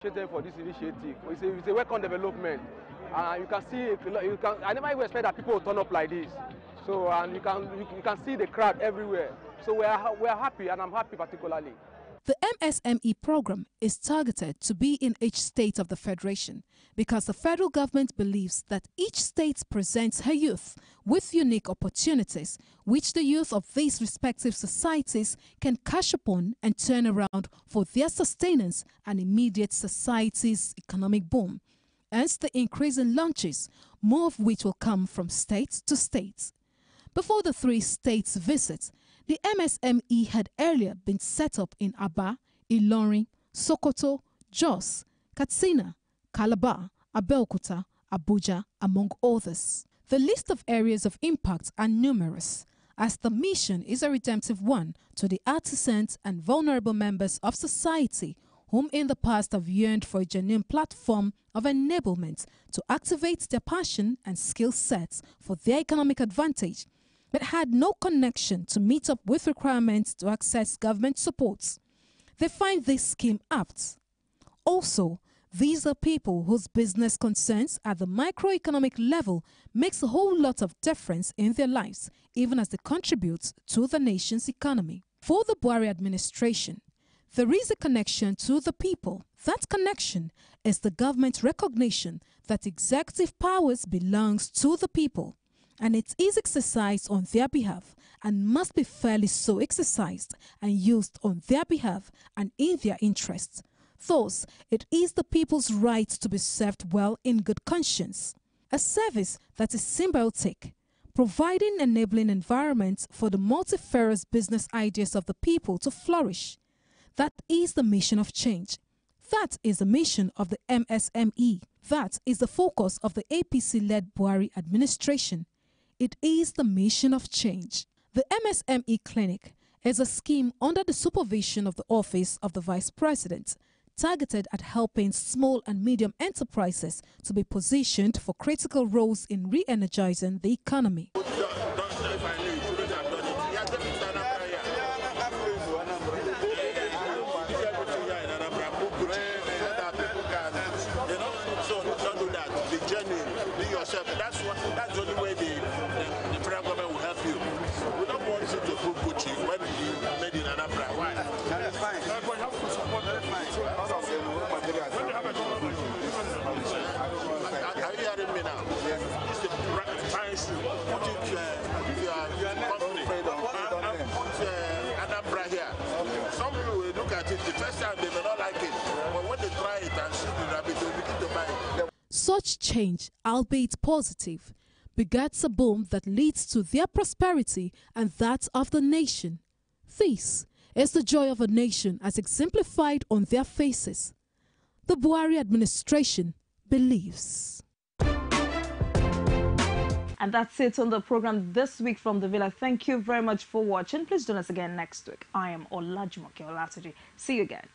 For this initiative, it's a welcome development. You can see, I never even expect that people will turn up like this. So, and you can see the crowd everywhere. So we are happy, and I'm happy particularly. The MSME program is targeted to be in each state of the Federation because the federal government believes that each state presents her youth with unique opportunities which the youth of these respective societies can cash upon and turn around for their sustenance and immediate society's economic boom. Hence the increase in launches, more of which will come from state to state. Before the 3 states visit, the MSME had earlier been set up in Aba, Ilorin, Sokoto, Jos, Katsina, Calabar, Abeokuta, Abuja, among others. The list of areas of impact are numerous, as the mission is a redemptive one to the artisans and vulnerable members of society whom in the past have yearned for a genuine platform of enablement to activate their passion and skill sets for their economic advantage, but had no connection to meet up with requirements to access government supports. They find this scheme apt. Also, these are people whose business concerns at the microeconomic level makes a whole lot of difference in their lives, even as they contribute to the nation's economy. For the Buhari administration, there is a connection to the people. That connection is the government recognition that executive powers belongs to the people, and it is exercised on their behalf and must be fairly so exercised and used on their behalf and in their interests. Thus, it is the people's right to be served well in good conscience. A service that is symbiotic, providing enabling environments for the multifarious business ideas of the people to flourish. That is the mission of change. That is the mission of the MSME. That is the focus of the APC-led Buhari administration. It is the mission of change. The MSME Clinic is a scheme under the supervision of the Office of the Vice President, targeted at helping small and medium enterprises to be positioned for critical roles in re-energizing the economy. That's the only way the federal government will help you. We don't want you to put Gucci when you made in Anambra. Why? That is fine. But you have to support that. Are you hearing me now? It's a fine shoe. Put it your company. Put Anambra here. Some people will look at it. The first time they may not like it. But when they try it and see the rabbit, they begin to buy it. Such change, albeit positive, begets a boom that leads to their prosperity and that of the nation. This is the joy of a nation as exemplified on their faces. The Buhari administration believes. And that's it on the program this week from the Villa. Thank you very much for watching. Please join us again next week. I am Olajumoke Olatuji. See you again.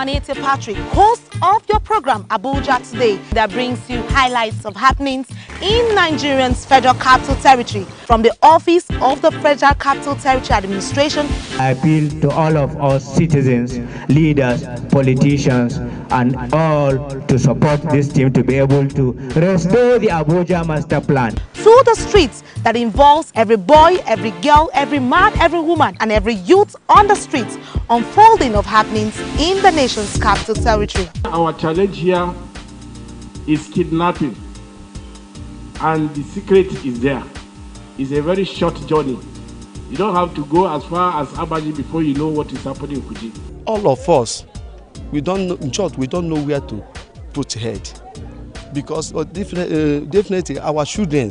Anete Patrick, host of your program Abuja Today, that brings you highlights of happenings in Nigeria's Federal Capital Territory from the Office of the Federal Capital Territory Administration. I appeal to all of us citizens, leaders, politicians, and all to support this team to be able to restore the Abuja Master Plan. To the streets that involves every boy, every girl, every man, every woman, and every youth on the streets, unfolding of happenings in the nation's capital territory. Our challenge here is kidnapping, and the secret is there. It's a very short journey. You don't have to go as far as Abaji before you know what is happening in Kuji. All of us, we don't know, in short, we don't know where to put head, because definitely our children,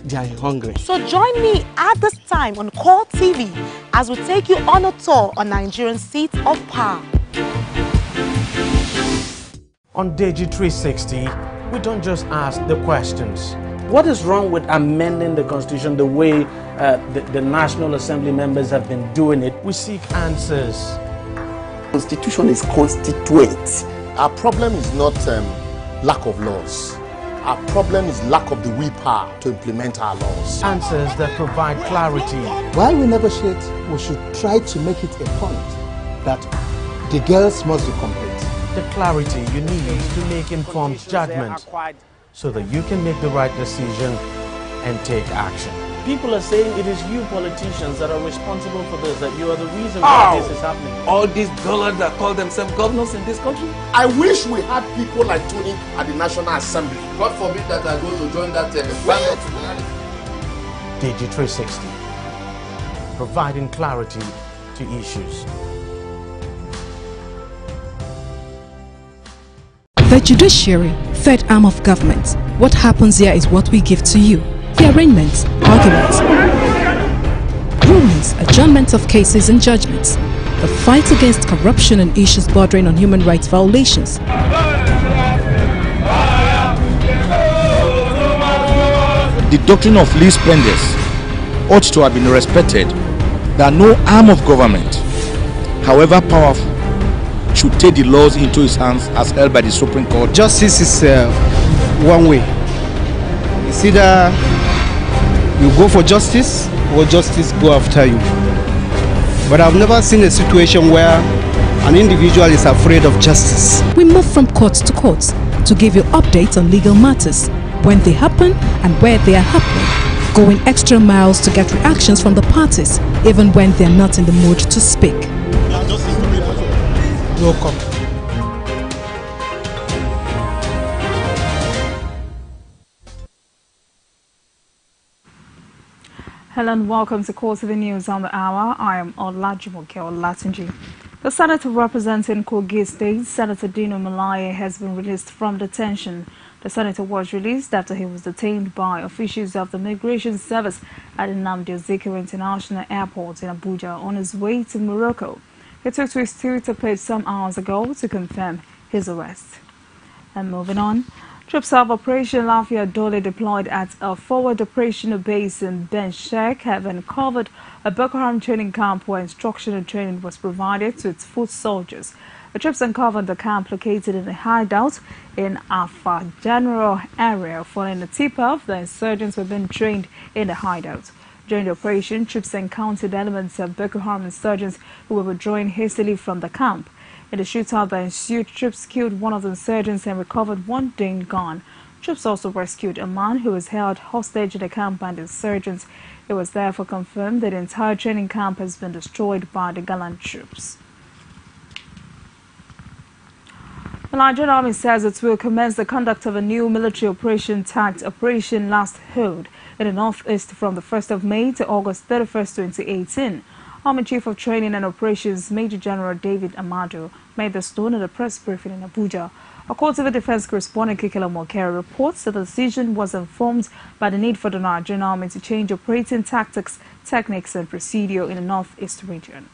they are hungry. So join me at this time on Core TV as we take you on a tour on Nigerian seat of power. On Deji 360, we don't just ask the questions. What is wrong with amending the Constitution the way the National Assembly members have been doing it? We seek answers. Constitution is constituent. Our problem is not lack of laws. Our problem is lack of the willpower to implement our laws. Answers that provide clarity. While we negotiate, we should try to make it a point that the girls must be complete. The clarity you need to make informed judgment so that you can make the right decision and take action. People are saying it is you politicians that are responsible for this, that you are the reason why this is happening. All these dollars that call themselves governors in this country? I wish we had people like Tony at the National Assembly. God forbid that I go to join that planet. Deji 360, providing clarity to issues. The judiciary, third arm of government. What happens here is what we give to you. The arraignments, arguments, rulings, adjournments of cases and judgments. The fight against corruption and issues bordering on human rights violations. The doctrine of least spenders ought to have been respected, that no arm of government, however powerful, should take the laws into his hands as held by the Supreme Court. Justice is one way. It's either you go for justice or justice go after you. But I've never seen a situation where an individual is afraid of justice. We move from court to court to give you updates on legal matters, when they happen and where they are happening, going extra miles to get reactions from the parties, even when they are not in the mood to speak. Welcome. Hello and welcome to Core TV News on the Hour. I am Olajumoke Olatunji. The Senator representing Kogi State, Senator Dino Melaye, has been released from detention. The senator was released after he was detained by officials of the Migration Service at Nnamdi Azikiwe International Airport in Abuja on his way to Morocco. He took to his Twitter page some hours ago to confirm his arrest. And moving on, troops of Operation Lafia Dole deployed at a forward operational base in Ben Sheikh have uncovered a Boko Haram training camp where instruction and training was provided to its foot soldiers. The troops uncovered the camp located in a hideout in Afar General area. Following the tip-off, the insurgents were being trained in the hideout. During the operation, troops encountered elements of Boko Haram insurgents who were withdrawing hastily from the camp. In the shootout that ensued, troops killed one of the insurgents and recovered one Dane gun. Troops also rescued a man who was held hostage in the camp by the insurgents. It was therefore confirmed that the entire training camp has been destroyed by the gallant troops. The Nigerian Army says it will commence the conduct of a new military operation tagged Operation Last Hold in the northeast from the 1st of May to August 31st, 2018. Army Chief of Training and Operations Major General David Amado made this known at a press briefing in Abuja. A Court of Defense correspondent Kikela Mokere reports that the decision was informed by the need for the Nigerian Army to change operating tactics, techniques and procedure in the northeast region.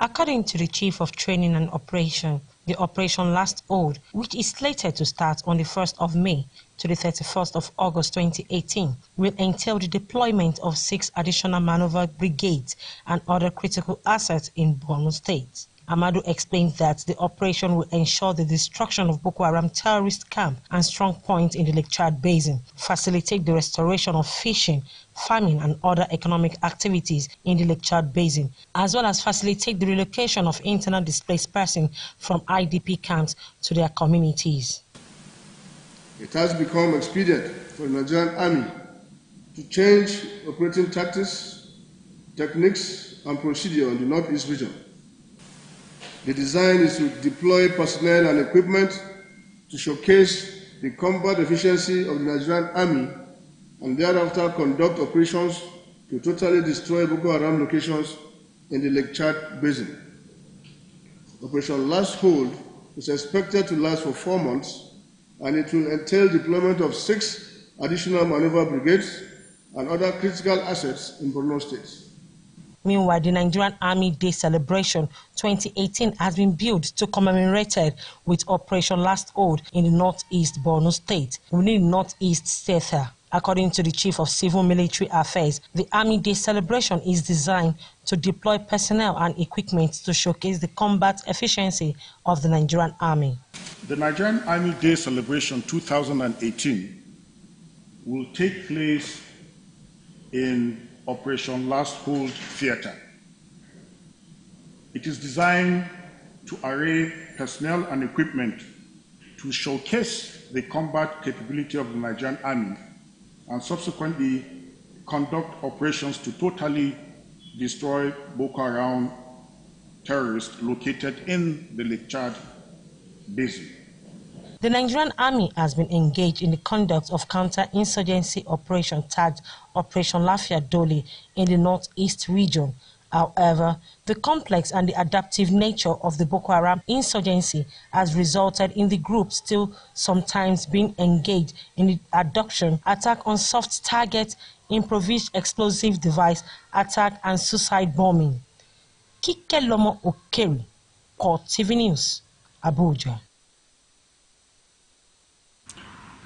According to the Chief of Training and Operation, the Operation Last Hold, which is slated to start on the 1st of May to the 31st of August 2018, will entail the deployment of 6 additional maneuver brigades and other critical assets in Borno State. Amadu explained that the operation will ensure the destruction of Boko Haram terrorist camp and strong points in the Lake Chad Basin, facilitate the restoration of fishing, farming and other economic activities in the Lake Chad Basin, as well as facilitate the relocation of internal displaced persons from IDP camps to their communities. It has become expedient for the Nigerian Army to change operating tactics, techniques and procedure in the Northeast region. The design is to deploy personnel and equipment to showcase the combat efficiency of the Nigerian Army and thereafter conduct operations to totally destroy Boko Haram locations in the Lake Chad Basin. Operation Last Hold is expected to last for 4 months, and it will entail deployment of 6 additional maneuver brigades and other critical assets in Borno State. Meanwhile, the Nigerian Army Day celebration 2018 has been billed to commemorate with Operation Last Hold in the Northeast Borno State, within Northeast Setha. According to the Chief of Civil Military Affairs, the Army Day celebration is designed to deploy personnel and equipment to showcase the combat efficiency of the Nigerian Army. The Nigerian Army Day celebration 2018 will take place in Operation Last Hold Theater. It is designed to array personnel and equipment to showcase the combat capability of the Nigerian Army and subsequently conduct operations to totally destroy Boko Haram terrorists located in the Lake Chad Basin. The Nigerian Army has been engaged in the conduct of counter-insurgency operation tagged Operation Lafia Dole in the Northeast region. However, the complex and the adaptive nature of the Boko Haram insurgency has resulted in the group still sometimes being engaged in the abduction, attack on soft target, improvised explosive device, attack and suicide bombing. Kike Lomo Okeri, Court TV News, Abuja.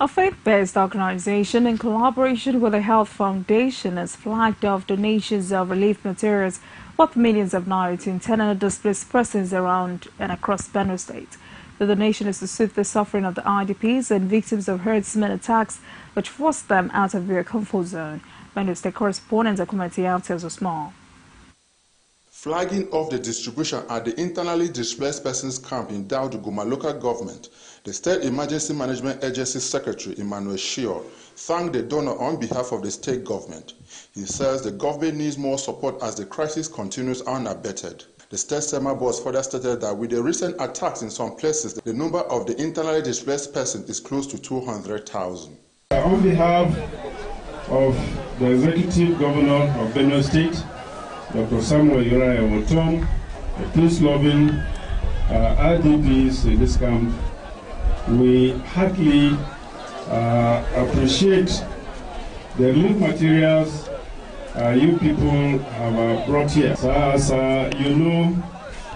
A faith-based organization in collaboration with the Health Foundation has flagged off donations of relief materials worth millions of naira to internally displaced persons around and across Benue State. The donation is to soothe the suffering of the IDPs and victims of herdsmen attacks which forced them out of their comfort zone. Benue State correspondent Akumati tells us more. Flagging off the distribution at the internally displaced persons camp in Daudu Guma local government, the State Emergency Management Agency Secretary Emmanuel Shior thanked the donor on behalf of the state government. He says the government needs more support as the crisis continues unabated. The state SEMA boss further stated that with the recent attacks in some places, the number of the internally displaced persons is close to 200,000. On behalf of the Executive Governor of Benue State, Dr. Samuel Uriah Wotom, the peace-loving IDPs in this camp, we heartily appreciate the relief materials you people have brought here. So, as you know,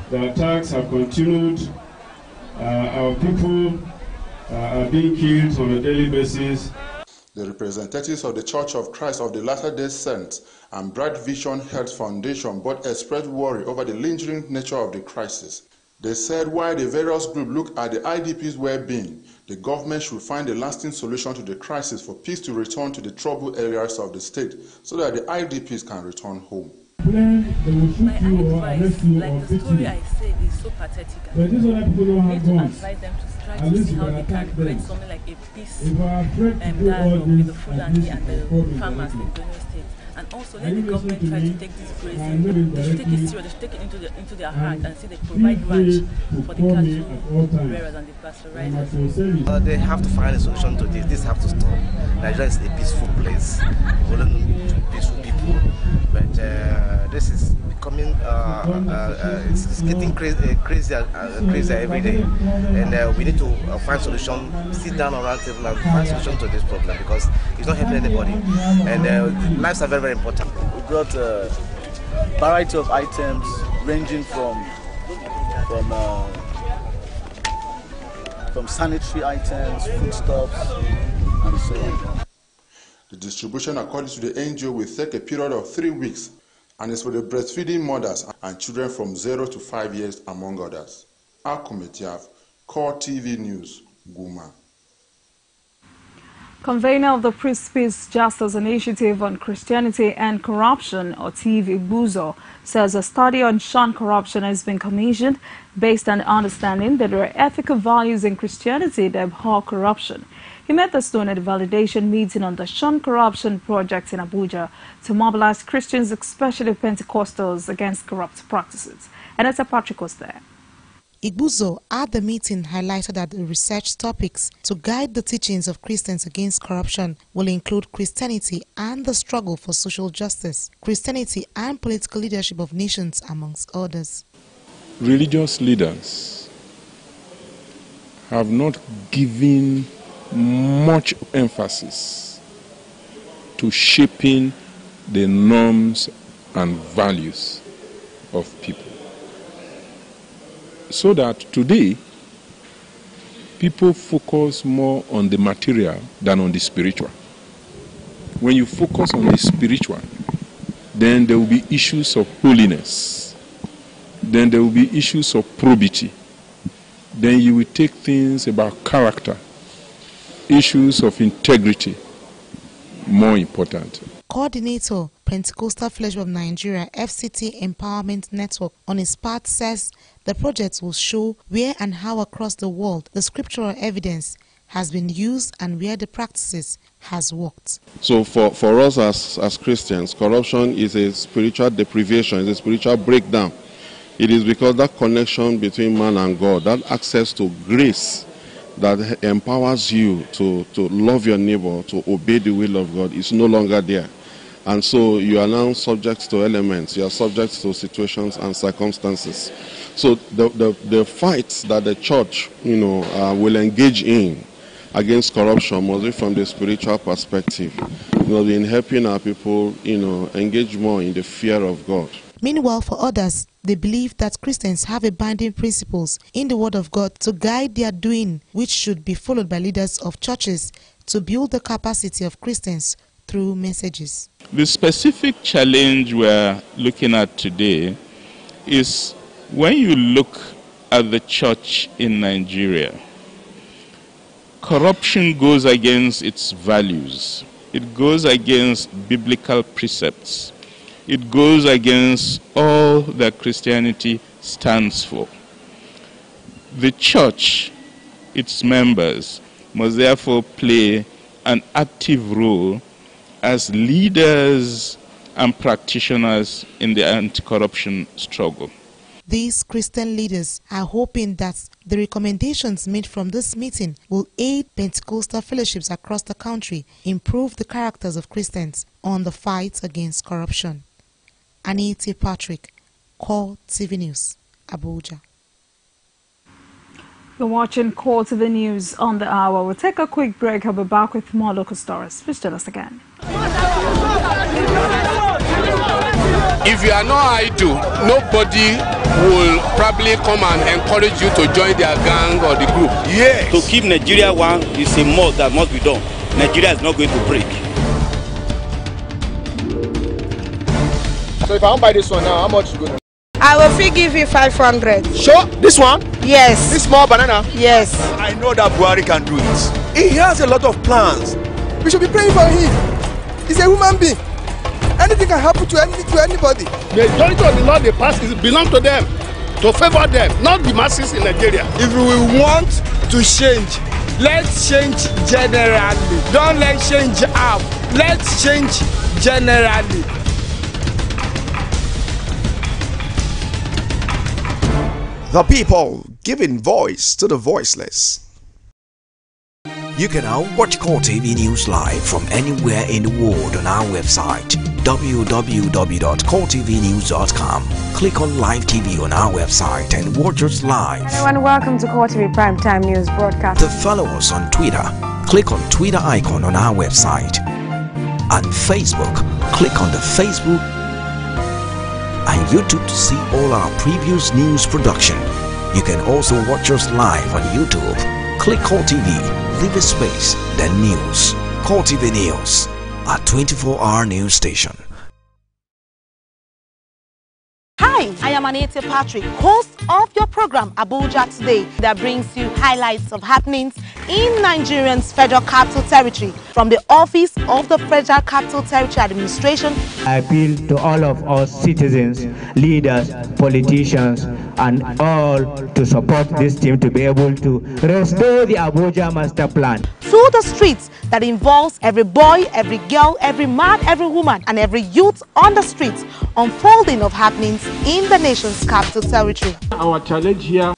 the attacks have continued. Our people are being killed on a daily basis. The representatives of the Church of Christ of the Latter-day Saints and Bright Vision Health Foundation both expressed worry over the lingering nature of the crisis. They said while the various groups look at the IDP's well-being, the government should find a lasting solution to the crisis for peace to return to the troubled areas of the state so that the IDPs can return home. My advice, like the story I said, is so pathetic. We need to advise them to try to see how they can create something like a peace dialogue with the Fulani and the farmers in Benue State. And also let the government try to take this grazing. They should take it serious, they should take it into their heart and see they provide ranch for the cattle rearers and the pasteurizers. They have to find a solution to this. This have to stop. Nigeria is a peaceful place. We don't need peaceful people. But this is becoming, it's getting crazier every day. And we need to find solution, sit down around the table and find solution to this problem because it's not helping anybody. And lives are very, very important. We brought a variety of items ranging from sanitary items, foodstuffs, and so on. The distribution, according to the NGO, will take a period of 3 weeks, and is for the breastfeeding mothers and children from 0 to 5 years, among others. Akumetiaf, Core TV News, Guma. Convener of the Peace Justice Initiative on Christianity and Corruption, Otiv Igbuzo, says a study on Shun corruption has been commissioned based on understanding that there are ethical values in Christianity that abhor corruption. He met the stone at a validation meeting on the Shun Corruption project in Abuja to mobilize Christians, especially Pentecostals, against corrupt practices. And Aneta Patrick was there. Igbuzo at the meeting highlighted that the research topics to guide the teachings of Christians against corruption will include Christianity and the struggle for social justice, Christianity and political leadership of nations, amongst others. Religious leaders have not given much emphasis to shaping the norms and values of people. So that today, people focus more on the material than on the spiritual. When you focus on the spiritual, then there will be issues of holiness. Then there will be issues of probity. Then you will take things about character, issues of integrity, more important. Coordinator, Pentecostal Fellowship of Nigeria, FCT Empowerment Network, on his part says the project will show where and how across the world the scriptural evidence has been used and where the practices has worked. So for us as Christians, corruption is a spiritual deprivation, it's a spiritual breakdown. It is because that connection between man and God, that access to grace that empowers you to love your neighbor, to obey the will of God, is no longer there. And so you are now subject to elements, you are subject to situations and circumstances. So the fights that the church, will engage in against corruption must be from the spiritual perspective. In helping our people, engage more in the fear of God. Meanwhile, for others, they believe that Christians have a binding principles in the Word of God to guide their doing, which should be followed by leaders of churches to build the capacity of Christians through messages. The specific challenge we're looking at today is when you look at the church in Nigeria, corruption goes against its values. It goes against biblical precepts. It goes against all that Christianity stands for. The church, its members, must therefore play an active role as leaders and practitioners in the anti-corruption struggle. These Christian leaders are hoping that the recommendations made from this meeting will aid Pentecostal fellowships across the country improve the characters of Christians on the fight against corruption. Aneta Patrick, Core TV News, Abuja. You're watching Core TV News on the hour. We'll take a quick break. I'll be back with more local stories. Please join us again. If you are not idle, nobody will probably come and encourage you to join their gang or the group. Yes. To keep Nigeria one is a must that must be done. Nigeria is not going to break. So if I want to buy this one now, how much is good? I will give you 500. Sure? This one? Yes. This small banana? Yes. I know that Buhari can do it. He has a lot of plans. We should be praying for him. He's a human being. Anything can happen to anybody. The majority of the law they pass belong to them, to favor them, not the masses in Nigeria. If we want to change, let's change generally. Don't let's change half. Let's change generally. The people giving voice to the voiceless. You can now watch Core TV News live from anywhere in the world on our website www.coretvnews.com. Click on Live TV on our website and watch us live. Hello and welcome to Core TV Primetime News broadcast. To follow us on Twitter, click on Twitter icon on our website. On Facebook, click on the Facebook and YouTube to see all our previous news production. You can also watch us live on YouTube. Click Core TV, leave a space, then News. Core TV News, a 24-hour news station. Hi, I am Anita Patrick, host of your program Abuja Today, that brings you highlights of happenings in Nigeria's Federal Capital Territory from the office of the Federal Capital Territory Administration. I appeal to all of us citizens, leaders, politicians, and all to support this team to be able to restore the Abuja Master Plan. Through the streets that involves every boy, every girl, every man, every woman, and every youth on the streets, unfolding of happenings in the nation's capital territory. Our challenge here.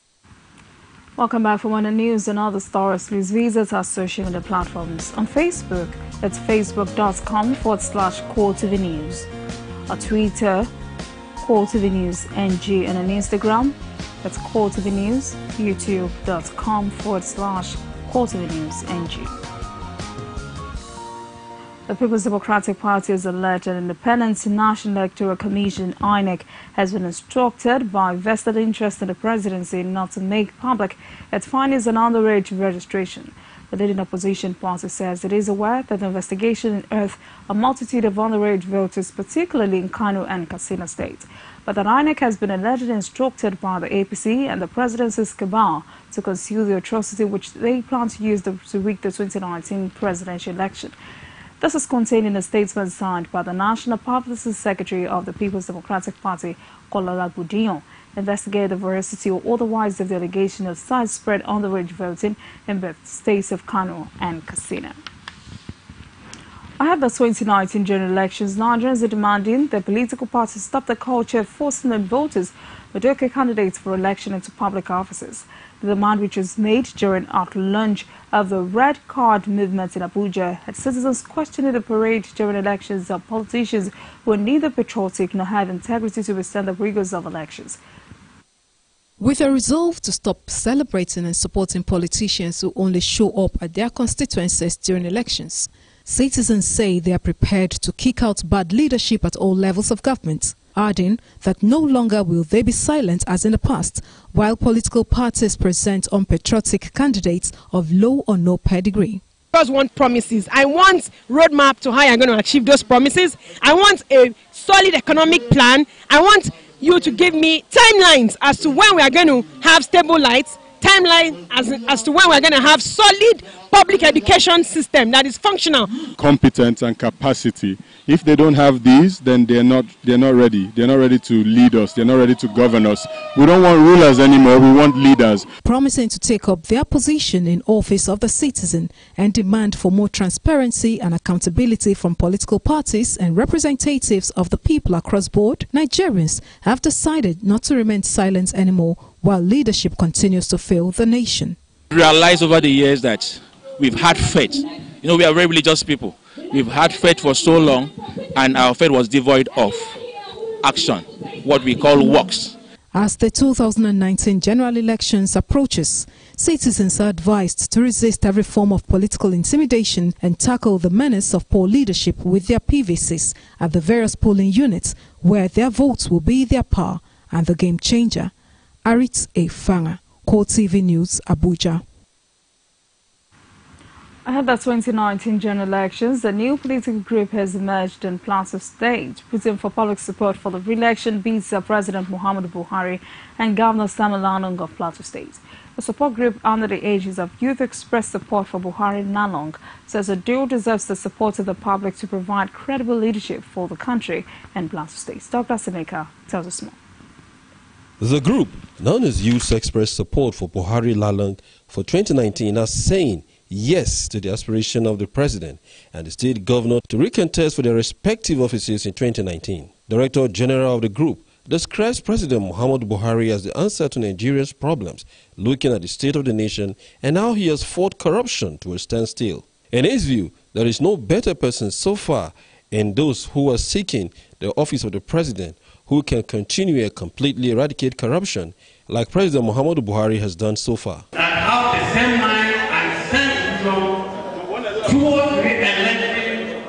Welcome back for more news and other stories. Please visit our social media platforms. On Facebook, it's facebook.com/Core TV News. On Twitter, Core TV News NG, and on Instagram, it's Core TV News. YouTube.com/Core TV News NG. The People's Democratic Party has alleged an independent National Electoral Commission, INEC, has been instructed by vested interest in the presidency not to make public its findings on underage registration. The leading opposition party says it is aware that the investigation unearthed a multitude of underage voters, particularly in Kano and Katsina State, but that INEC has been allegedly instructed by the APC and the presidency's cabal to conceal the atrocity which they plan to use to rig the 2019 presidential election. This is contained in a statement signed by the National Publicity Secretary of the People's Democratic Party, Kolala Budion, investigated the veracity or otherwise of the allegation of widespread underage voting in both states of Kano and Katsina. Ahead of the 2019 general elections, Nigerians are demanding that political parties stop the culture of forcing on voters mediocre candidates for election into public offices. The demand, which was made during our launch of the Red Card movement in Abuja, had citizens questioning the parade during elections of politicians who are neither patriotic nor have integrity to withstand the rigors of elections. With a resolve to stop celebrating and supporting politicians who only show up at their constituencies during elections, citizens say they are prepared to kick out bad leadership at all levels of government, adding that no longer will they be silent as in the past while political parties present unpatriotic candidates of low or no pedigree. I just want promises. I want roadmap to how you're going to achieve those promises. I want a solid economic plan. I want you to give me timelines as to when we are going to have stable lights, timeline as to when we are going to have solid public education system that is functional. Competence and capacity. If they don't have these, then they're not ready. They're not ready to lead us. They're not ready to govern us. We don't want rulers anymore. We want leaders. Promising to take up their position in office of the citizen and demand for more transparency and accountability from political parties and representatives of the people across board, Nigerians have decided not to remain silent anymore while leadership continues to fail the nation. Realize over the years that we've had faith. You know, we are very religious people. We've had faith for so long, and our faith was devoid of action, what we call works. As the 2019 general elections approaches, citizens are advised to resist every form of political intimidation and tackle the menace of poor leadership with their PVCs at the various polling units where their votes will be their power and the game changer. Arit A. Fanga, Core TV News, Abuja. Ahead of the 2019 general elections, a new political group has emerged in Plateau State, pushing for public support for the re-election bids of President Muhammadu Buhari and Governor Simon Lalong of Plateau State. The support group under the aegis of Youth Express Support for Buhari Lalong says the duo deserves the support of the public to provide credible leadership for the country and Plateau State. Dr. Seneca tells us more. The group, known as Youth Express Support for Buhari Lalong for 2019, are saying yes to the aspiration of the president and the state governor to recontest for their respective offices in 2019. Director General of the group describes President Muhammadu Buhari as the answer to Nigeria's problems, looking at the state of the nation and how he has fought corruption to a standstill. In his view, there is no better person so far in those who are seeking the office of the president who can continue and completely eradicate corruption like President Muhammadu Buhari has done so far. Have the same mind and sense towards re-electing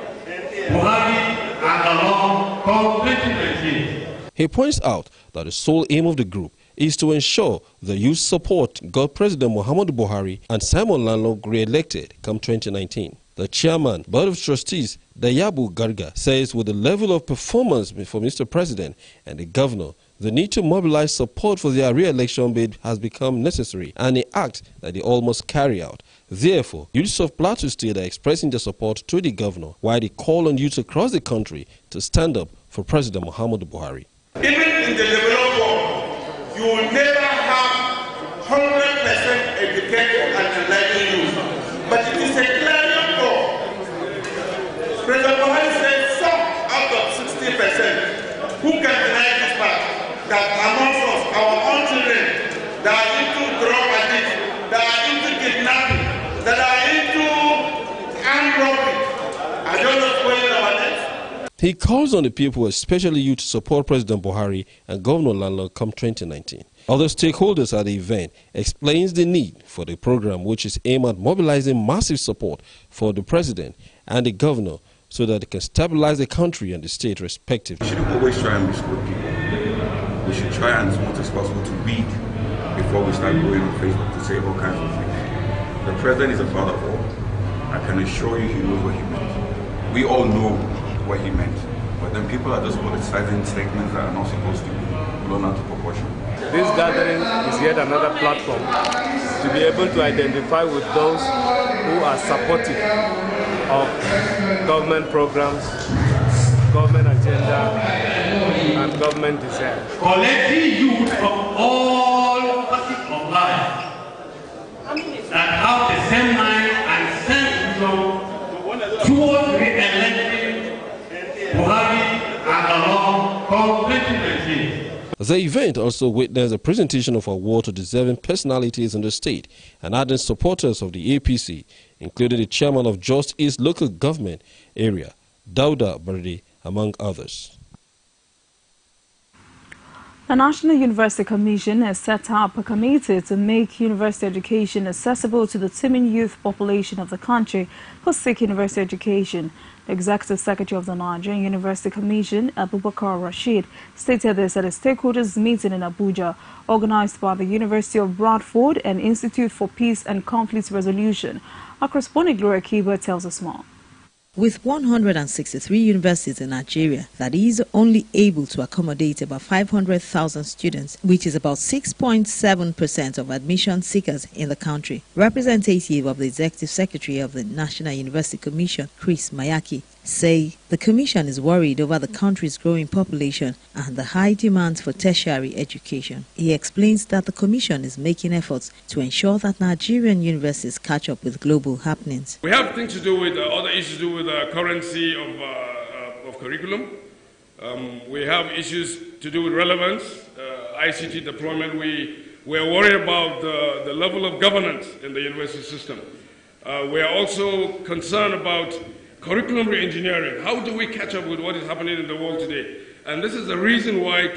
Buhari and along for 2019. He points out that the sole aim of the group is to ensure the youth support got President Muhammadu Buhari and Simon Lalong re-elected come 2019. The chairman, Board of Trustees, Dayabu Garga, says with the level of performance for Mr. President and the governor, the need to mobilize support for their re-election bid has become necessary and an act that they almost carry out. Therefore, youths of Plateau State are expressing their support to the governor, while they call on youths across the country to stand up for President Muhammadu Buhari. Even in the developed world, you will never have 100% educated and enlightened youth. But it is a clarion call. President Buhari said some out of 60% who can deny this fact that amongst us, our own children that are into drug addiction, that are into kidnapping, that are into armed robbery, are just spoiling our nets. He calls on the people, especially youth, to support President Buhari and Governor Lalong come 2019. Other stakeholders at the event explains the need for the program, which is aimed at mobilizing massive support for the president and the governor so that they can stabilize the country and the state respectively. We should always try and misquote people. We should try as much as possible to read before we start going on Facebook to say all kinds of things. The president is a father of all. I can assure you he knows what he meant. We all know what he meant. But then people are just politicizing statements that are not supposed to be blown out of proportion. This gathering is yet another platform to be able to identify with those who are supportive of government programs, government agenda, and government desire. Collecting youth of all facets of life that have the same mind and same vision towards re-electing Buhari and along come 2019. The event also witnessed a presentation of award to deserving personalities in the state and ardent supporters of the APC, including the chairman of Just East local government area, Dauda Bardi, among others. The National University Commission has set up a committee to make university education accessible to the teeming youth population of the country who seek university education. The Executive Secretary of the Nigerian University Commission, Abubakar Rashid, stated this at a stakeholders meeting in Abuja, organized by the University of Bradford and Institute for Peace and Conflict Resolution. Our correspondent Gloria Kiba tells us more. With 163 universities in Nigeria, that is only able to accommodate about 500,000 students, which is about 6.7% of admission seekers in the country. Representative of the Executive Secretary of the National University Commission, Chris Mayaki, say the Commission is worried over the country's growing population and the high demands for tertiary education. He explains that the Commission is making efforts to ensure that Nigerian universities catch up with global happenings. We have things to do with other issues to do with currency of curriculum. We have issues to do with relevance, ICT deployment. We're worried about the level of governance in the university system. We are also concerned about curriculum re-engineering. How do we catch up with what is happening in the world today? And this is the reason why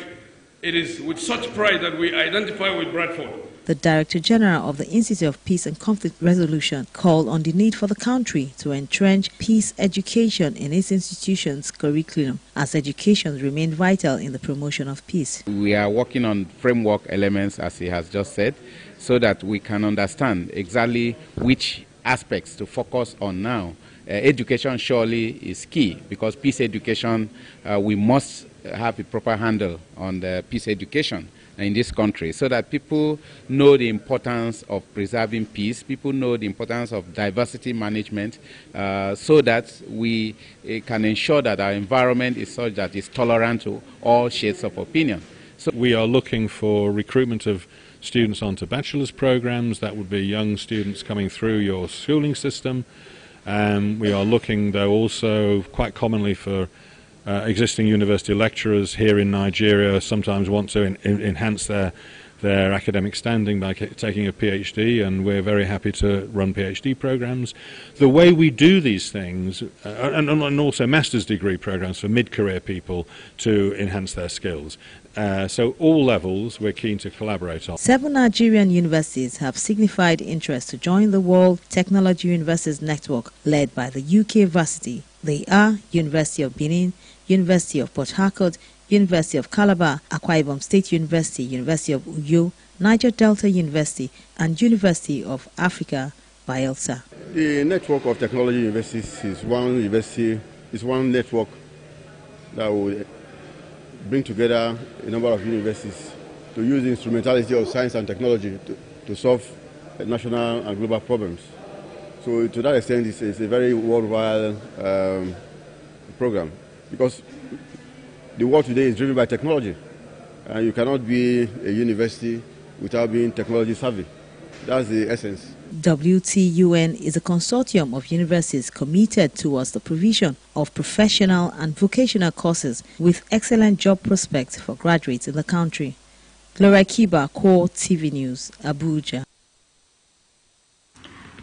it is with such pride that we identify with Bradford. The Director General of the Institute of Peace and Conflict Resolution called on the need for the country to entrench peace education in its institutions' curriculum, as education remains vital in the promotion of peace. We are working on framework elements, as he has just said, so that we can understand exactly which aspects to focus on now. Education surely is key, because peace education, we must have a proper handle on the peace education in this country, so that people know the importance of preserving peace, people know the importance of diversity management, so that we can ensure that our environment is such that it's tolerant to all shades of opinion. So we are looking for recruitment of students onto bachelor's programs. That would be young students coming through your schooling system. We are looking, though, also quite commonly for existing university lecturers here in Nigeria sometimes want to enhance their academic standing by taking a PhD, and we're very happy to run PhD programs. The way we do these things, and also master's degree programs for mid-career people to enhance their skills. So all levels we're keen to collaborate on. 7 Nigerian universities have signified interest to join the World Technology Universities Network led by the UK Varsity. They are University of Benin, University of Port Harcourt, University of Calabar, Akwa Ibom State University, University of Uyo, Niger Delta University and University of Africa, Bielsa. The network of technology universities is one network that will bring together a number of universities to use the instrumentality of science and technology to solve national and global problems. So to that extent, it's a very worldwide program, because the world today is driven by technology, and you cannot be a university without being technology savvy. That's the essence. WTUN is a consortium of universities committed towards the provision of professional and vocational courses with excellent job prospects for graduates in the country. Gloria Kiba, Core TV News, Abuja.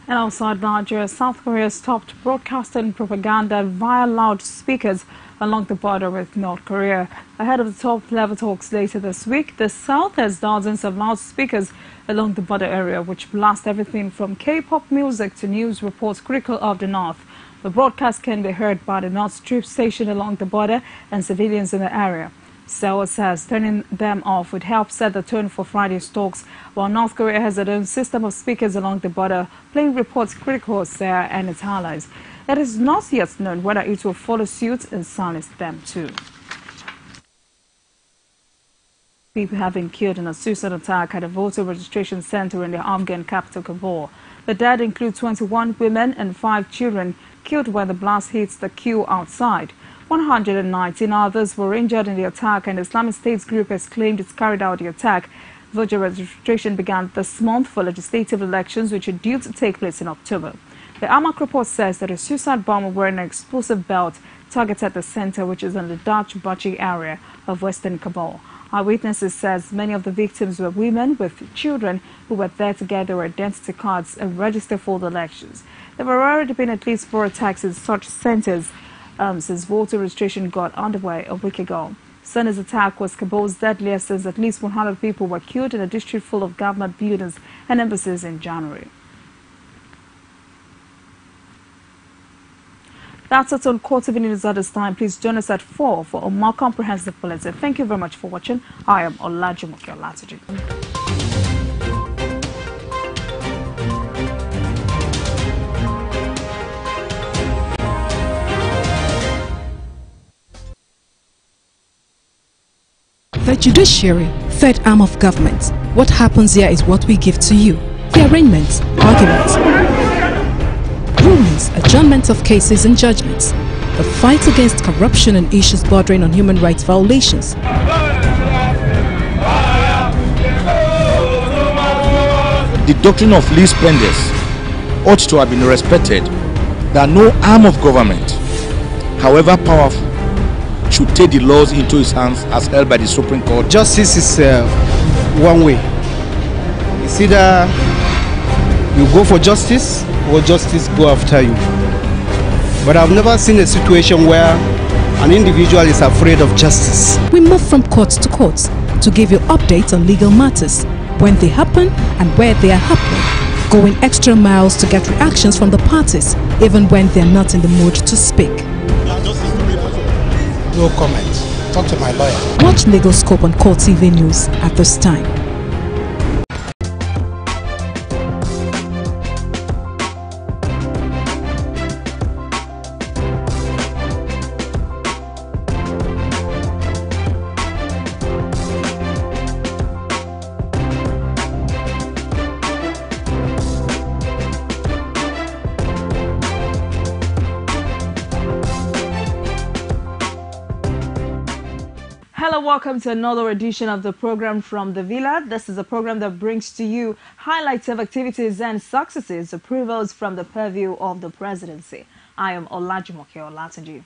And outside Nigeria, South Korea stopped broadcasting propaganda via loudspeakers along the border with North Korea. Ahead of the top-level talks later this week, the South has dozens of loudspeakers along the border area, which blast everything from K-pop music to news reports critical of the North. The broadcast can be heard by the North troops stationed along the border and civilians in the area. Seoul says turning them off would help set the tone for Friday's talks, while North Korea has its own system of speakers along the border, playing reports critical of Seoul and its allies. It is not yet known whether it will follow suit and silence them too. People have been killed in a suicide attack at a voter registration center in the Afghan capital Kabul. The dead include 21 women and 5 children killed when the blast hits the queue outside. 119 others were injured in the attack, and the Islamic State group has claimed it carried out the attack. Voter registration began this month for legislative elections, which are due to take place in October. The Amaq report says that a suicide bomber wearing an explosive belt targeted the center, which is in the Dach Bachi area of western Kabul. Eyewitnesses says many of the victims were women with children who were there to get their identity cards and register for the elections. There have already been at least 4 attacks in such centers since voter registration got underway a week ago. Sunday's attack was Kabul's deadliest, as at least 100 people were killed in a district full of government buildings and embassies in January. That's it on Core TV News at this time. Please join us at 4 for a more comprehensive bulletin. Thank you very much for watching. I am Olajumoke Olatunji. The judiciary, third arm of government. What happens here is what we give to you. The arraignments, arguments, rulings, adjournments of cases and judgments. The fight against corruption and issues bordering on human rights violations. The doctrine of least spenders ought to have been respected, that no arm of government, however powerful, should take the laws into his hands as held by the Supreme Court. Justice is one way. It's either you go for justice or justice go after you. But I've never seen a situation where an individual is afraid of justice. We move from court to court to give you updates on legal matters, when they happen and where they are happening, going extra miles to get reactions from the parties, even when they're not in the mood to speak. No comment. Talk to my lawyer. Watch Legal Scope on Core TV News at this time. Hello, welcome to another edition of the program from the Villa. This is a program that brings to you highlights of activities and successes, approvals from the purview of the presidency. I am Olajumoke Olatunji.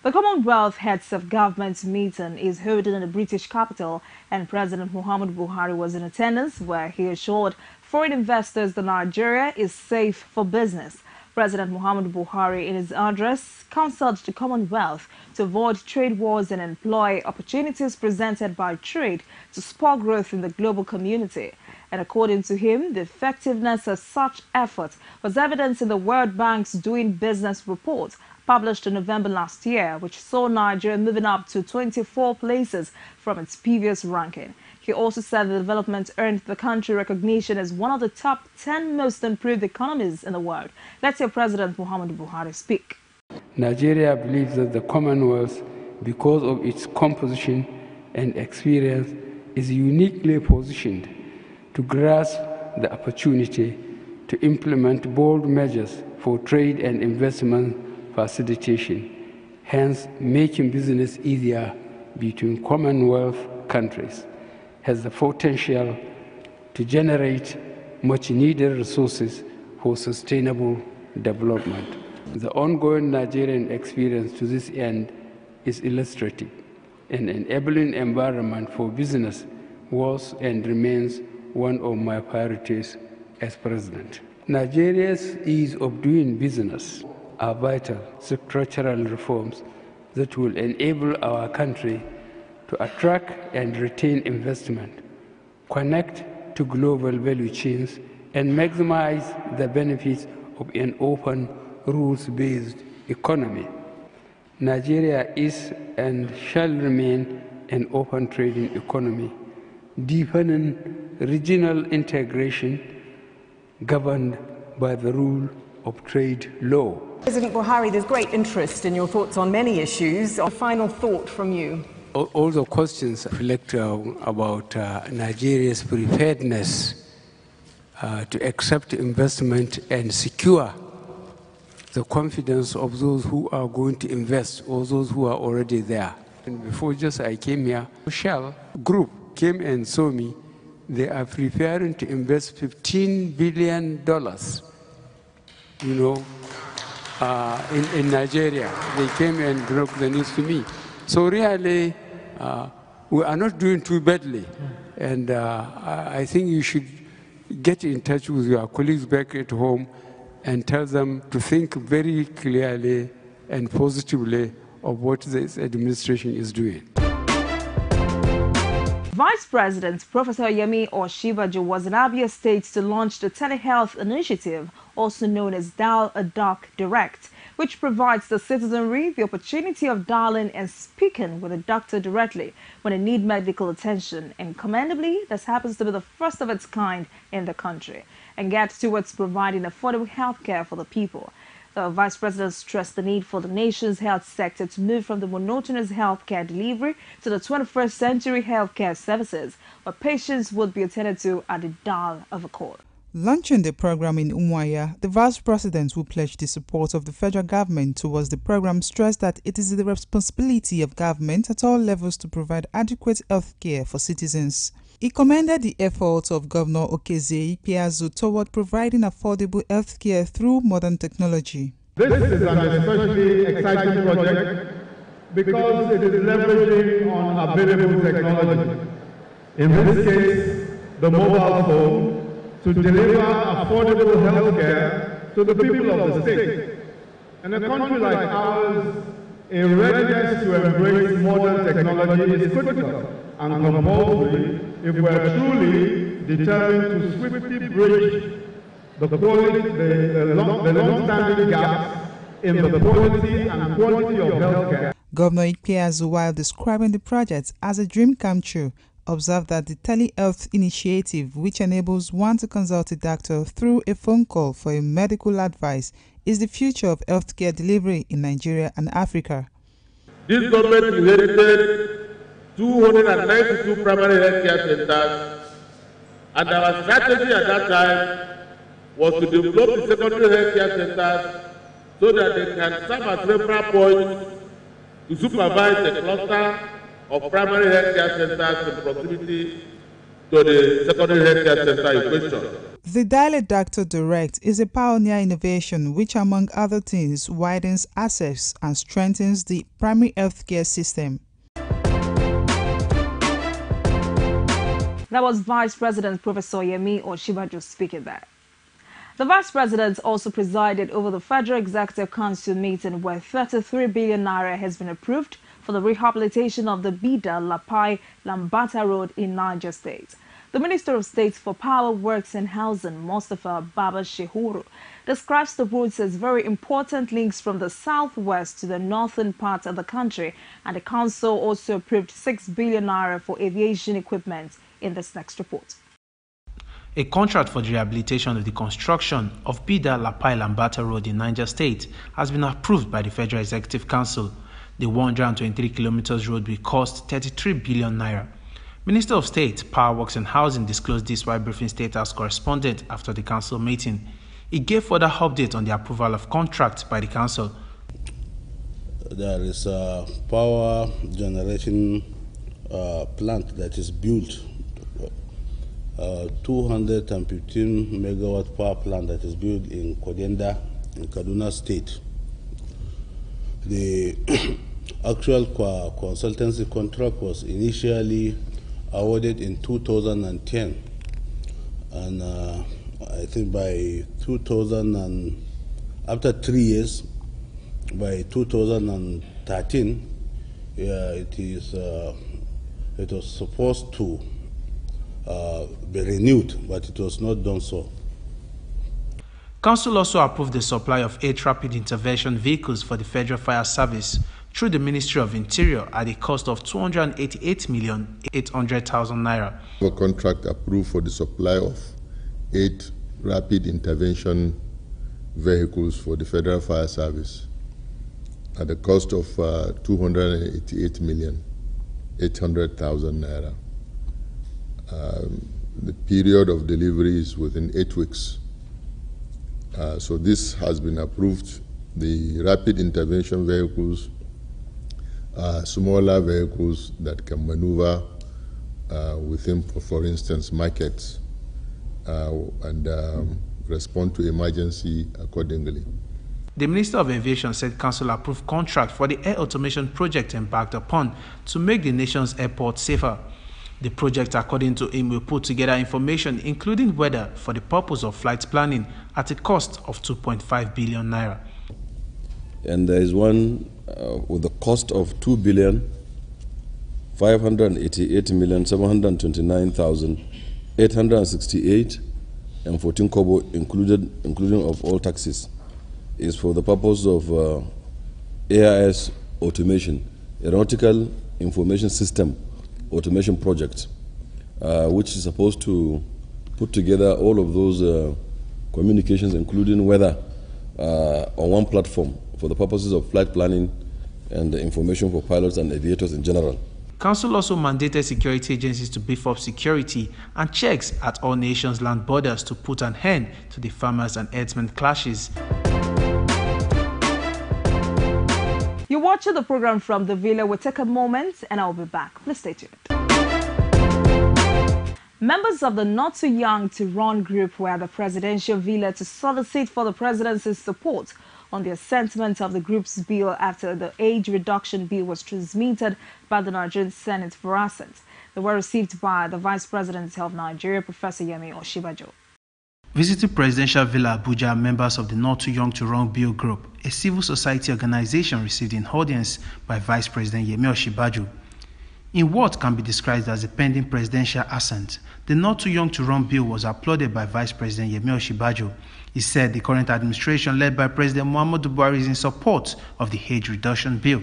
The Commonwealth Heads of Government meeting is held in the British capital, and President Muhammadu Buhari was in attendance, where he assured foreign investors that Nigeria is safe for business. President Muhammadu Buhari, in his address, counseled the Commonwealth to avoid trade wars and employ opportunities presented by trade to spur growth in the global community. And according to him, the effectiveness of such efforts was evident in the World Bank's Doing Business report, published in November last year, which saw Nigeria moving up to 24 places from its previous ranking. He also said the development earned the country recognition as one of the top 10 most improved economies in the world. Let's hear President Muhammadu Buhari speak. Nigeria believes that the Commonwealth, because of its composition and experience, is uniquely positioned to grasp the opportunity to implement bold measures for trade and investment facilitation, hence making business easier between Commonwealth countries, has the potential to generate much-needed resources for sustainable development. The ongoing Nigerian experience to this end is illustrative. An enabling environment for business was and remains one of my priorities as President. Nigeria's ease of doing business are vital structural reforms that will enable our country to attract and retain investment, connect to global value chains, and maximize the benefits of an open, rules-based economy. Nigeria is and shall remain an open trading economy, deepening regional integration governed by the rule of trade law. President Buhari, there's great interest in your thoughts on many issues. A final thought from you. All the questions reflect about Nigeria's preparedness to accept investment and secure the confidence of those who are going to invest or those who are already there. And before I came here, Shell Group came and saw me. They are preparing to invest $15 billion, in Nigeria. They came and broke the news to me. So really, we are not doing too badly. And I think you should get in touch with your colleagues back at home and tell them to think very clearly and positively of what this administration is doing. Vice President Professor Yemi Osinbajo was in Abia State to launch the telehealth initiative, also known as Dial a Doc Direct, which provides the citizenry the opportunity of dialing and speaking with a doctor directly when they need medical attention. And commendably, this happens to be the first of its kind in the country and gets towards providing affordable health care for the people. The Vice President stressed the need for the nation's health sector to move from the monotonous healthcare delivery to the 21st century healthcare services, where patients would be attended to at the dial of a call. Launching the program in Umuahia, the Vice President, who pledged the support of the federal government towards the program, stressed that it is the responsibility of government at all levels to provide adequate health care for citizens. He commended the efforts of Governor Okezie Ikpeazu toward providing affordable health care through modern technology. This is an especially exciting project because it is leveraging on available technology. In this case, the mobile phone, to deliver affordable health care to the people of the state. In a country like ours, a readiness to embrace modern technology is critical and compulsory if we are truly determined to swiftly bridge the long-standing gaps in the quality and quantity of healthcare. Governor Ikpeazu, while describing the project as a dream come true, observed that the telehealth initiative, which enables one to consult a doctor through a phone call for a medical advice, is the future of healthcare delivery in Nigeria and Africa. This government inherited 292 primary healthcare centers, and our strategy at that time was to develop the secondary healthcare centers so that they can serve as referral points to supervise the cluster of primary healthcare centers in proximity to the secondary healthcare center in question. The Dial a Doctor Direct is a pioneer innovation which, among other things, widens access and strengthens the primary healthcare system. That was Vice President Professor Yemi Osinbajo speaking there. The Vice President also presided over the Federal Executive Council meeting where 33 billion naira has been approved for the rehabilitation of the Bida Lapai Lambata Road in Niger State. The Minister of State for Power, Works and Housing, Mustafa Baba Shehuru, describes the roads as very important links from the southwest to the northern part of the country, and the council also approved 6 billion naira for aviation equipment in this next report. A contract for the rehabilitation of the construction of Bida Lapai Lambata Road in Niger State has been approved by the Federal Executive Council. The 123 kilometers road will cost 33 billion naira. Minister of State, Power, Works and Housing disclosed this while briefing State House correspondent after the council meeting. He gave further update on the approval of contract by the council. There is a power generation plant that is built, 215 megawatt power plant that is built in Kodenda in Kaduna State. The actual consultancy contract was initially awarded in 2010, and I think by after 3 years, by 2013, it was supposed to be renewed, but it was not done so. Council also approved the supply of 8 rapid intervention vehicles for the Federal Fire Service through the Ministry of Interior at a cost of 288,800,000 naira. A contract approved for the supply of 8 rapid intervention vehicles for the Federal Fire Service at a cost of 288,800,000 naira. The period of delivery is within 8 weeks. So this has been approved. The rapid intervention vehicles are smaller vehicles that can maneuver within, for instance, markets and respond to emergency accordingly. The Minister of Aviation said Council approved contract for the air automation project embarked upon to make the nation's airports safer. The project, according to him, will put together information including weather for the purpose of flight planning at a cost of 2.5 billion naira. And there is one with the cost of 2,588,729,868 and 14 kobo including of all taxes, is for the purpose of AIS automation, Aeronautical Information System automation project, which is supposed to put together all of those communications, including weather, on one platform for the purposes of flight planning and information for pilots and aviators in general. Council also mandated security agencies to beef up security and checks at all nations' land borders to put an end to the farmers and herdsmen clashes. You're watching the program from the Villa. We'll take a moment and I'll be back. Please stay tuned. Members of the Not Too Young to Run group were at the presidential villa to solicit for the presidency's support on the assentment of the group's bill after the age reduction bill was transmitted by the Nigerian Senate for assent. They were received by the Vice President of Nigeria, Professor Yemi Osinbajo. Visiting Presidential Villa Abuja, members of the Not Too Young to Run Bill Group, a civil society organization, received an audience by Vice President Yemi Osinbajo. In what can be described as a pending presidential assent, the Not Too Young to Run Bill was applauded by Vice President Yemi Osinbajo. He said the current administration led by President Muhammadu Buhari is in support of the age reduction bill.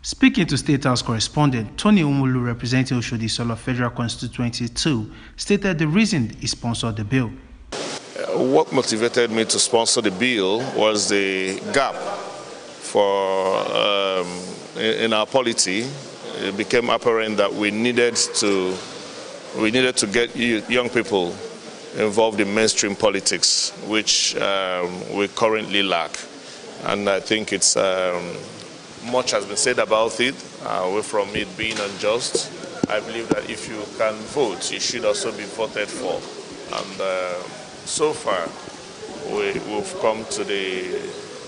Speaking to State House correspondent Tony Umulu, representing Oshodi Solo Federal Constituency 2, stated the reason he sponsored the bill. What motivated me to sponsor the bill was the gap in our polity. It became apparent that we needed to get young people involved in mainstream politics, which we currently lack. And I think it's much has been said about it, away from it being unjust. I believe that if you can vote, you should also be voted for. And so far, we've come to the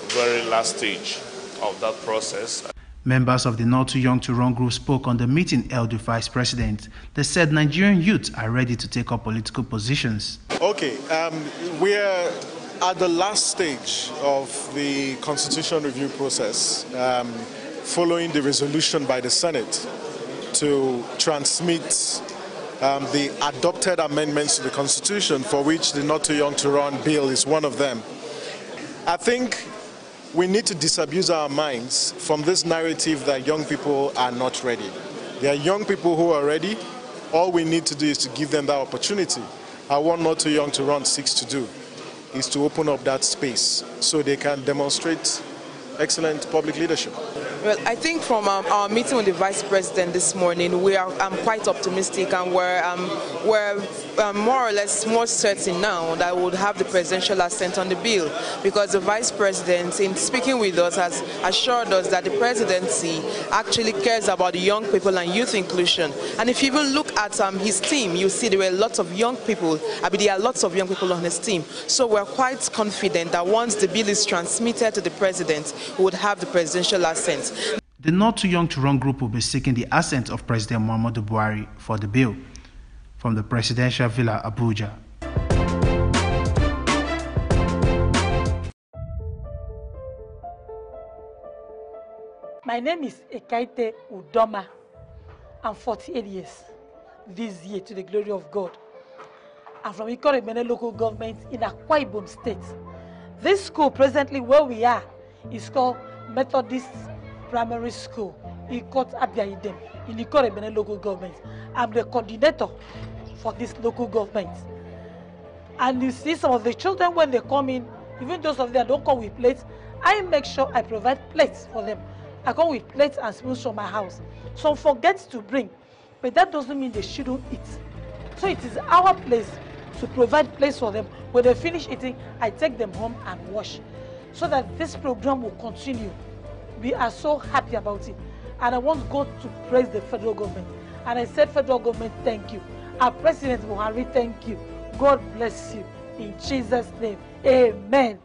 very last stage of that process. Members of the Not Too Young to Run group spoke on the meeting held with Vice President. They said Nigerian youth are ready to take up political positions. Okay, we're at the last stage of the constitution review process, following the resolution by the Senate to transmit the adopted amendments to the Constitution, for which the Not Too Young to Run bill is one of them. I think we need to disabuse our minds from this narrative that young people are not ready. There are young people who are ready. All we need to do is to give them that opportunity. What Not Too Young to Run seeks to do is to open up that space so they can demonstrate excellent public leadership. Well, I think from our meeting with the Vice President this morning, we are quite optimistic, and we're more or less more certain now that we would have the presidential assent on the bill, because the Vice President, in speaking with us, has assured us that the presidency actually cares about the young people and youth inclusion. And if you even look at his team, you see there were lots of young people. There are lots of young people on his team. So we're quite confident that once the bill is transmitted to the president, we would have the presidential assent. The Not Too Young to Run group will be seeking the assent of President Muhammadu Buhari for the bill. From the Presidential Villa, Abuja. My name is Ekaite Udoma. I'm 48 years this year, to the glory of God. I'm from Ikot-Ebene local government in Akwa Ibom State. This school presently where we are is called Methodist Primary School, Ikot Abiaidem, in Ikot-Ebene local government. I'm the coordinator for this local government. And you see some of the children when they come in, even those of them don't come with plates, I make sure I provide plates for them. I come with plates and spoons from my house. Some forget to bring, but that doesn't mean they shouldn't eat. So it is our place to provide plates for them. When they finish eating, I take them home and wash, so that this program will continue. We are so happy about it. And I want God to praise the federal government. And I said, federal government, thank you. Our President Buhari, thank you. God bless you. In Jesus' name, amen.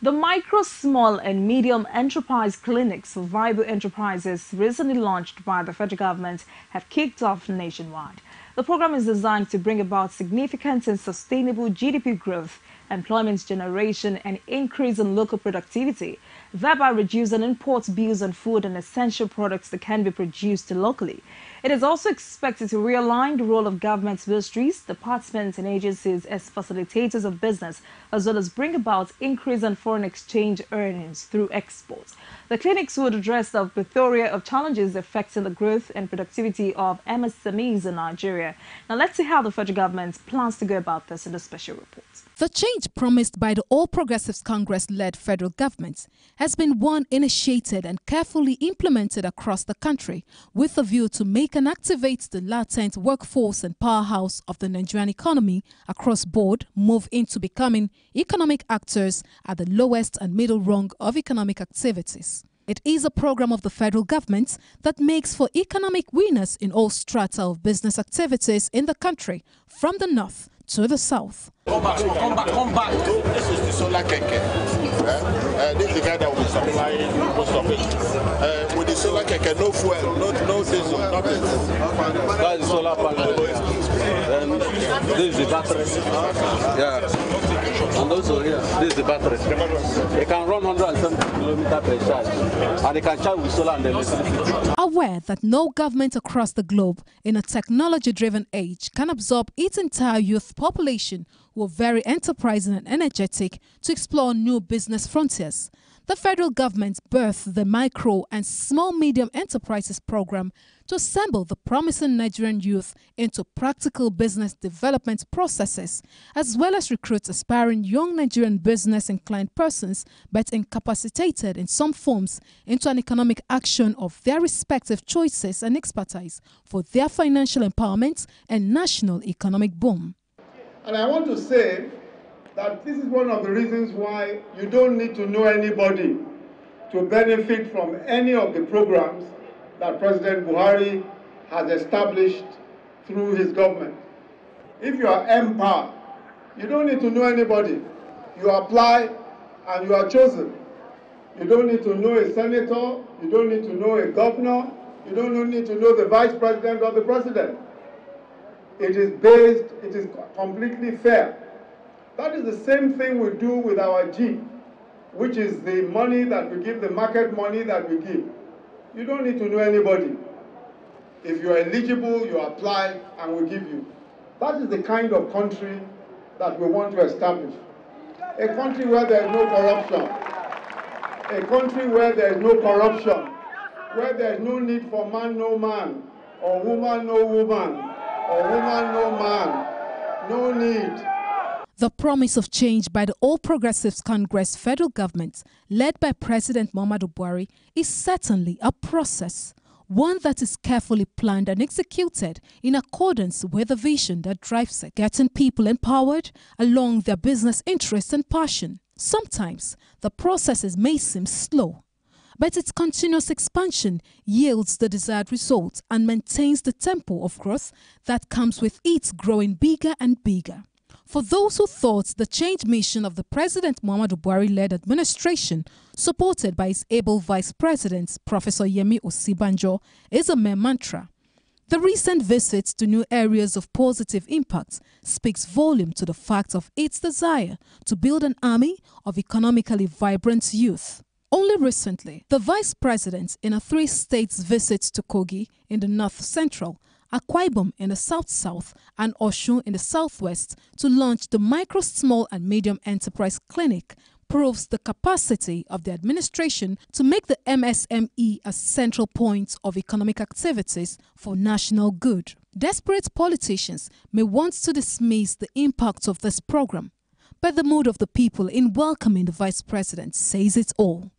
The Micro, Small and Medium Enterprise Clinics for Viable Enterprises recently launched by the federal government have kicked off nationwide. The program is designed to bring about significant and sustainable GDP growth, employment generation and increase in local productivity, thereby reducing import bills on food and essential products that can be produced locally. It is also expected to realign the role of government ministries, departments and agencies as facilitators of business, as well as bring about increase in foreign exchange earnings through exports. The clinics would address the plethora of challenges affecting the growth and productivity of MSMEs in Nigeria. Now let's see how the federal government plans to go about this in a special report. The change promised by the All Progressives Congress-led federal government has been one initiated and carefully implemented across the country with a view to make and activate the latent workforce and powerhouse of the Nigerian economy across board move into becoming economic actors at the lowest and middle rung of economic activities. It is a program of the federal government that makes for economic winners in all strata of business activities in the country, from the north to the south. Come back. This is the solar keke. This is the guy that will supply most of it. With the solar keke, no fuel, no diesel, nothing. That's the solar panel. This is the battery. Yeah. And also here, this is the battery. It can run 170 kilometers per charge. And it can charge with solar and electricity. Aware that no government across the globe in a technology-driven age can absorb its entire youth population who are very enterprising and energetic to explore new business frontiers, the federal government birthed the Micro and Small Medium Enterprises Program to assemble the promising Nigerian youth into practical business development processes, as well as recruit aspiring young Nigerian business-inclined persons but incapacitated in some forms into an economic action of their respective choices and expertise for their financial empowerment and national economic boom. And I want to say that this is one of the reasons why you don't need to know anybody to benefit from any of the programs that President Buhari has established through his government. If you are empowered, you don't need to know anybody. You apply and you are chosen. You don't need to know a senator, you don't need to know a governor, you don't need to know the vice president or the president. It is completely fair. That is the same thing we do with our G. which is the money that we give, the market money that we give. You don't need to know anybody. If you are eligible, you apply and we give you. That is the kind of country that we want to establish. A country where there is no corruption. A country where there is no corruption. Where there is no need for man, no man. Or woman, no woman. Or woman, no man. No need. The promise of change by the All Progressives Congress federal government, led by President Muhammadu Buhari, is certainly a process, one that is carefully planned and executed in accordance with the vision that drives it, getting people empowered along their business interests and passion. Sometimes the processes may seem slow, but its continuous expansion yields the desired results and maintains the tempo of growth that comes with it growing bigger and bigger. For those who thought the change mission of the President Muhammadu Buhari-led administration, supported by his able Vice President, Professor Yemi Osibanjo, is a mere mantra, the recent visits to new areas of positive impact speaks volume to the fact of its desire to build an army of economically vibrant youth. Only recently, the Vice President, in a 3-state visit to Kogi in the north-central, Akwa Ibom in the south-south, and Osun in the southwest to launch the Micro, Small and Medium Enterprise Clinic proves the capacity of the administration to make the MSME a central point of economic activities for national good. Desperate politicians may want to dismiss the impact of this program, but the mood of the people in welcoming the Vice President says it all.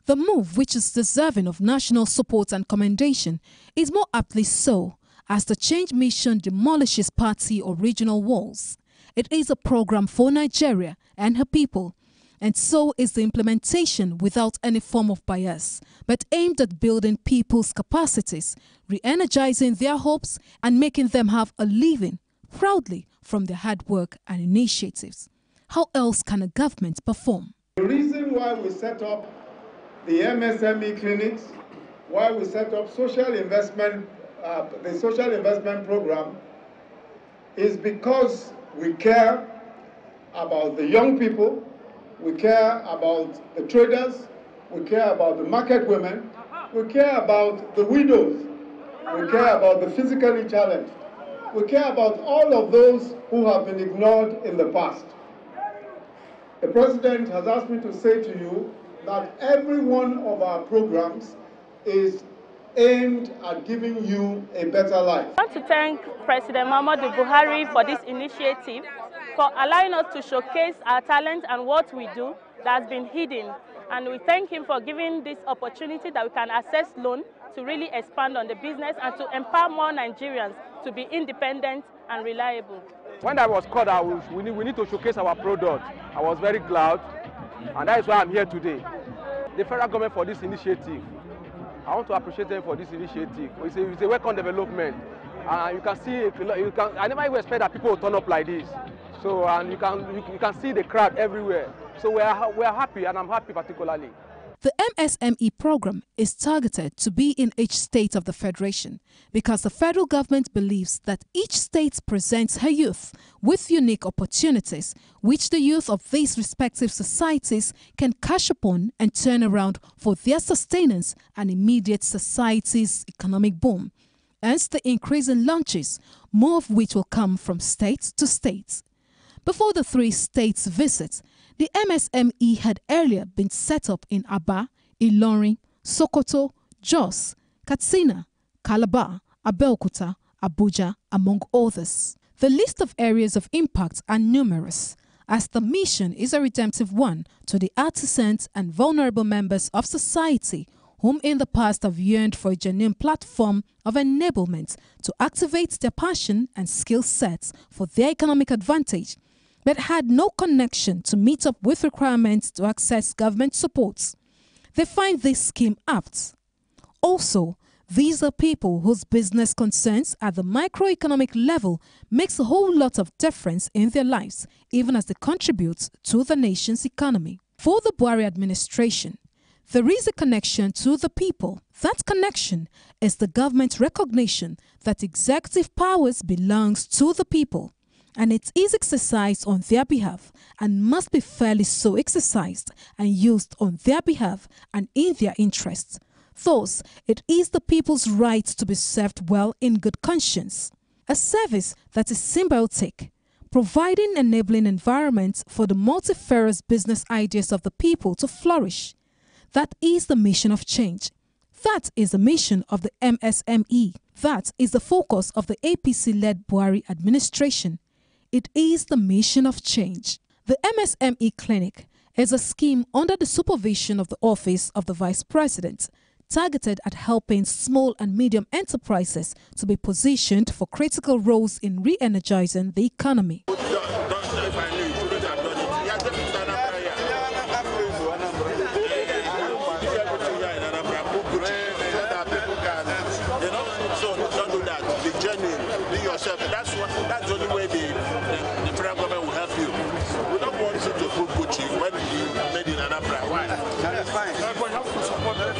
The move, which is deserving of national support and commendation, is more aptly so, as the change mission demolishes party or regional walls. It is a program for Nigeria and her people, and so is the implementation without any form of bias, but aimed at building people's capacities, re-energizing their hopes, and making them have a living proudly from their hard work and initiatives. How else can a government perform? The reason why we set up the MSME clinics, why we set up social investment, the social investment program, is because we care about the young people, we care about the traders, we care about the market women, we care about the widows, we care about the physically challenged, we care about all of those who have been ignored in the past. The President has asked me to say to you that every one of our programs is aimed at giving you a better life. I want to thank President Muhammadu Buhari for this initiative, for allowing us to showcase our talent and what we do that has been hidden. And we thank him for giving this opportunity that we can access loan to really expand on the business and to empower more Nigerians to be independent and reliable. When I was called, we need to showcase our product. I was very glad, and that is why I'm here today. The federal government for this initiative. I want to appreciate them for this initiative. It's a welcome development. You can see, I never even expect that people will turn up like this. So, and you can see the crowd everywhere. So we are happy, and I'm happy particularly. The MSME program is targeted to be in each state of the Federation because the federal government believes that each state presents her youth with unique opportunities which the youth of these respective societies can cash upon and turn around for their sustenance and immediate society's economic boom. Hence the increase in launches, more of which will come from state to state. Before the 3 states visit, the MSME had earlier been set up in Aba, Ilorin, Sokoto, Jos, Katsina, Calabar, Abeokuta, Abuja, among others. The list of areas of impact are numerous, as the mission is a redemptive one to the artisans and vulnerable members of society whom in the past have yearned for a genuine platform of enablement to activate their passion and skill sets for their economic advantage, but had no connection to meet up with requirements to access government supports. They find this scheme apt. Also, these are people whose business concerns at the microeconomic level makes a whole lot of difference in their lives, even as they contribute to the nation's economy. For the Buhari administration, there is a connection to the people. That connection is the government's recognition that executive powers belongs to the people, and it is exercised on their behalf and must be fairly so exercised and used on their behalf and in their interests. Thus, it is the people's right to be served well in good conscience. A service that is symbiotic, providing enabling environments for the multifarious business ideas of the people to flourish. That is the mission of change. That is the mission of the MSME. That is the focus of the APC-led Buhari administration. It is the mission of change. The MSME Clinic is a scheme under the supervision of the Office of the Vice President, targeted at helping small and medium enterprises to be positioned for critical roles in re-energizing the economy. That's the only way the federal government will help you. We don't want you to put Gucci when you made in Anambra. Why? That is fine. But you have to support that.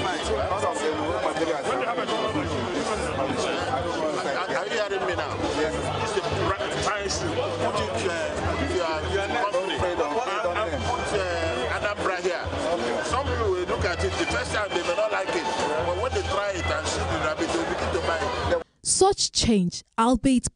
Are you hearing me now? Yes. It's the price you put it company. Put Anambra here. Some people will look at it, the first time they may not like it. But when they try it and see the rabbit, they begin to buy it. Such change, albeit